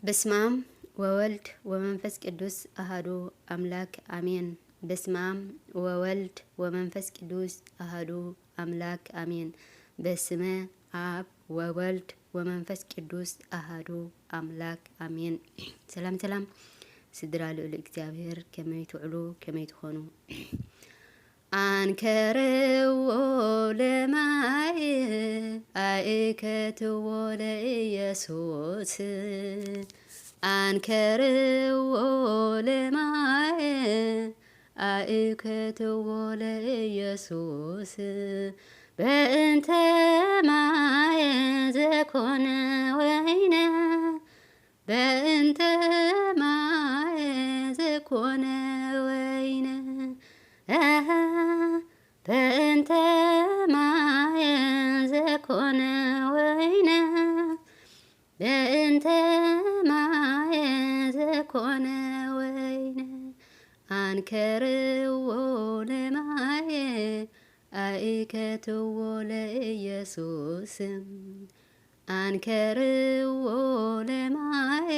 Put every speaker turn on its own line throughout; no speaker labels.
በስመ አብ ወወልድ ወመንፈስ ቅዱስ አሐዱ አምላክ አሜን። በስመ አብ ወወልድ ወመንፈስ ቅዱስ አሐዱ አምላክ አሜን። በስመ አብ ወወልድ ወመንፈስ ቅዱስ አሐዱ አምላክ አሜን። ሰላም ሰላም ስድራ ልዑል እግዚአብሔር ከመይ ትውዕሉ ከመይ ትኾኑ አንከርዎ ለማይ አእከትዎ ለኢየሱስ አንከርዎ ለማይ አእከትዎ ለኢየሱስ በእንተ ማየ ዘኮነ ወይነ በእንተ ማየ ዘኮነ ወይነ በእንተ ማየ ዘኮነ ወይነ በእንተ ማየ ዘኮነ ወይነ አንከርዎ ለማየ አእከትዎ ለኢየሱስ አንከርዎ ለማየ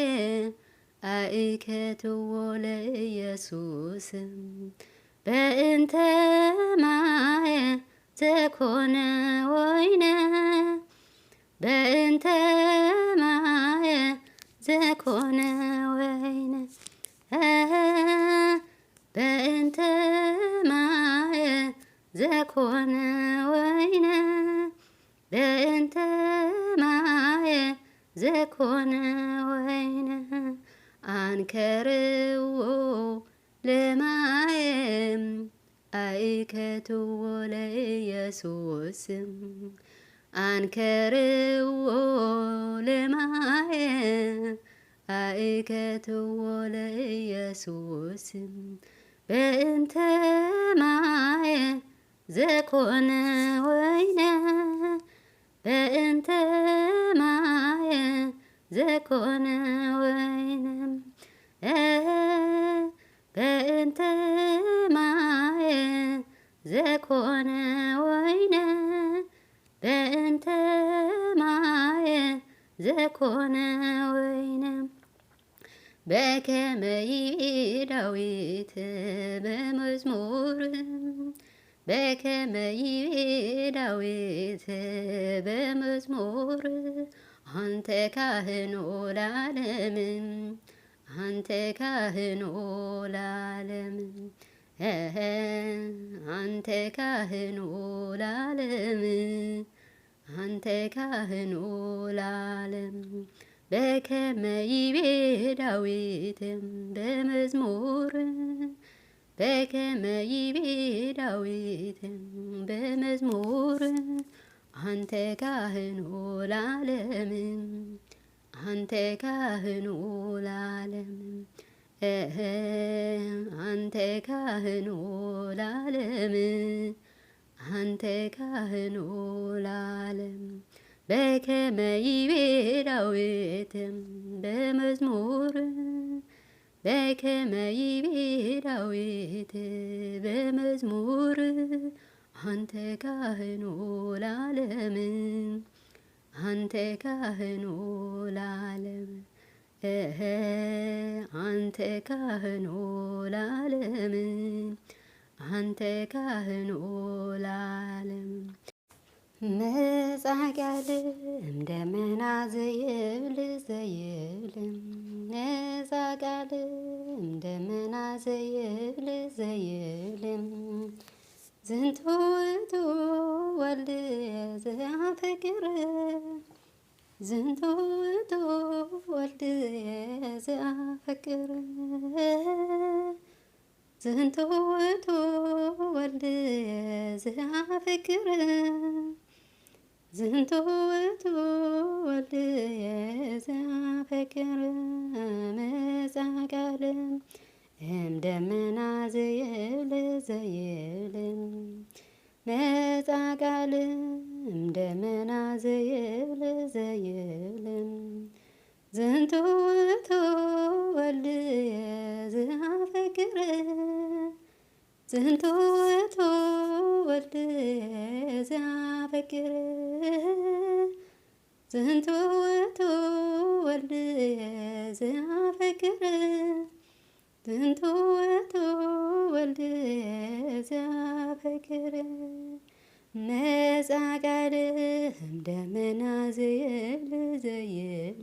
አእከትዎ ለኢየሱስ በእንተ ማየ ዘኮነ ወይነ በእንተ ማየ ዘኮነ ወይነ በእንተ ማየ ዘኮነ ወይነ በእንተ ማየ ዘኮነ ወይነ አንከርዎ ለማየ አእከትዎ ለኢየሱስ አንከርዎ ለማየ አእከትዎ ለኢየሱስ በእንተ ማየ ዘኮነ ወይነ በእንተ ማየ ዘኮነ ወይነ በእንተ ማየ ዘኮነ ወይነ በእንተ ማየ ዘኮነ ወይነ በከመ ይቤ ዳዊት በመዝሙር በከመ ይቤ ዳዊት በመዝሙር አንተ ካህኑ ለዓለም አንተ ካህኑ ለዓለም አንተ ካህኑ ለዓለም አንተ ካህኑ ለዓለም በከመ ይቤ ዳዊት በመዝሙር በከመ ይቤ ዳዊት በመዝሙር አንተ ካህኑ ለዓለም አንተ ካህኑ ለዓለም አንተ ካህኑ ለዓለም አንተ ካህኑ ለዓለም በከመ ይቤ ዳዊት በመዝሙር በከመ ይቤ ዳዊት በመዝሙር አንተ ካህኑ ለዓለም አንተ ካህኑ ለዓለም አንተ ካህኑ ለዓለም አንተ ካህኑ ለዓለም መጻቃልም ደመና ዘይብል ዘይብል መጻቃልም ደመና ዘይብል ዘይብል ዝንቱ ውእቱ ወልድ ዘአፈቅር ዝንቱ ውእቱ ወልድ ዘአፈቅር ዝንቱ ውእቱ ወልድ ዘአፈቅር ዝንቱ ውእቱ ወልድ ዘአፈቅር መጻቃልም እምደመና ዘይብል ዘይብል መጻቃልም እምደመና ዘይብል ዘይብል ዝንቱ ውእቱ ወልድ ዘአፈቅር ዝንቱ ውእቱ ወልድ ዘአፈቅር ዝንቱ ውእቱ ወልድ ዘአፈቅር ዝንቱ ውእቱ ወልድ ዘአፈቅር ነፃ ቃል እምደመና ዘይብል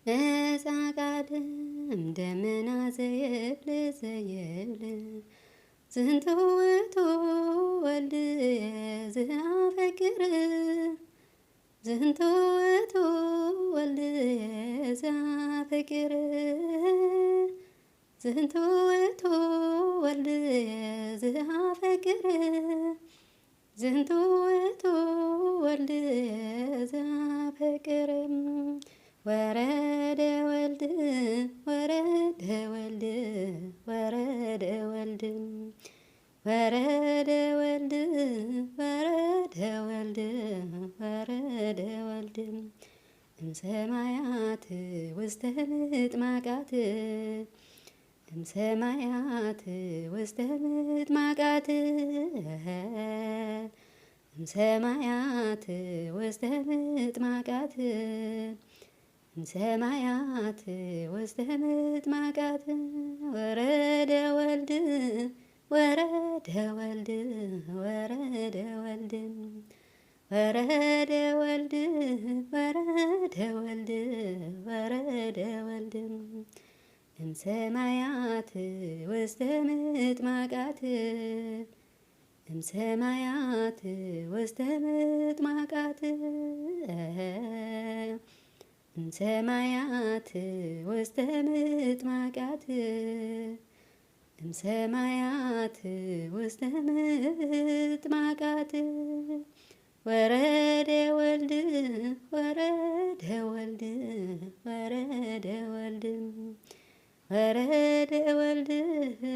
ነፃ ቃል እምደመና ዘይብል ዝንቱ ውእቱ ወልድ ዘአፈቅር ዝንቱ ውእቱ ወልድ ዘአፈቅር ዝንቱ ውእቱ ወልድ ዘአፈቅር ዝንቱ ውእቱ ወልድ ዘአፈቅር ወረደ ወልድ ወረደ ወልድ ወረደ ወልድ ወረደ ወልድ ወረደ ወልድ ወረደ ወልድ እምሰማያት ውስተ ምጥማቃት እምሰማያት ውስተ ምጥማቃት እምሰማያት ውስተ ምጥማቃት እምሰማያት ውስተ ምጥማቃት ወረደ ወልድ ወረደ ወልድ ወረደ ወልድ ወረደ ወልድ ወረደ ወልድ ወረደ ወልድ እምሰማያት ውስተ ምጥማቃት እምሰማያት ውስተ ምጥማቃት እምሰማያት ውስተ ምጥማቃት እምሰማያት ውስተ ምጥማቃት ወረደ ወልድ ወረደ ወልድ ወረደ ወልድ ወረደ ወልድ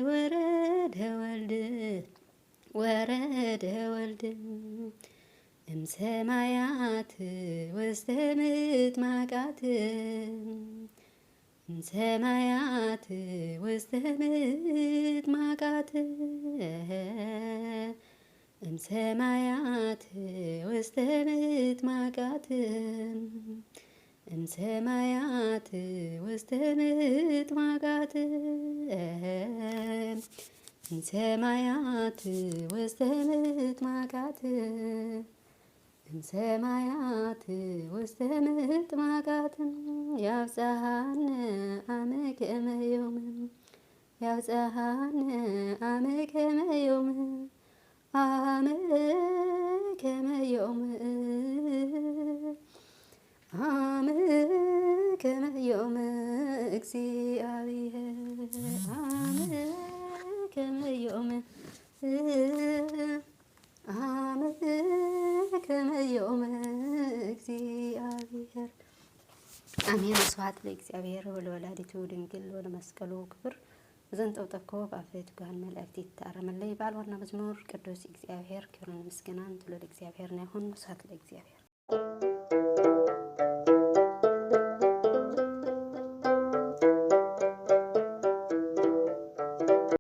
ወረደ ወልድ ወረደ ወልድ እምሰማያት ውስተ ምጥማቃት እምሰማያት ውስተ ምጥማቃት እምሰማያት ውስተ ምጥማቃት እምሰማያት ውስተ ምጥማቃት እምሰማያት ውስተ ምጥማቃት እምሰማያት ውስተ ምጥማቃት ያብጽሐነ አመ ከመ ዮም ያብጽሐነ አመ ከመ ዮም አመ ከመ ዮም አመ ከመ ዮም እግዚአብሔር አመ ከመ ዮም አመ ከመ ዮም እግዚአብሔር አሜን። ስብሐት ለእግዚአብሔር ወለወላዲቱ ድንግል ወለመስቀሉ ክቡር ዘንጠብጠብኮ በአፍሬቱ ጋር መላእክት ይታረመለይ ባልዋና መዝሙር ቅዱስ እግዚአብሔር ክብርን ምስጋናን ለእግዚአብሔር ነው። ይሁን። ስብሐት ለእግዚአብሔር።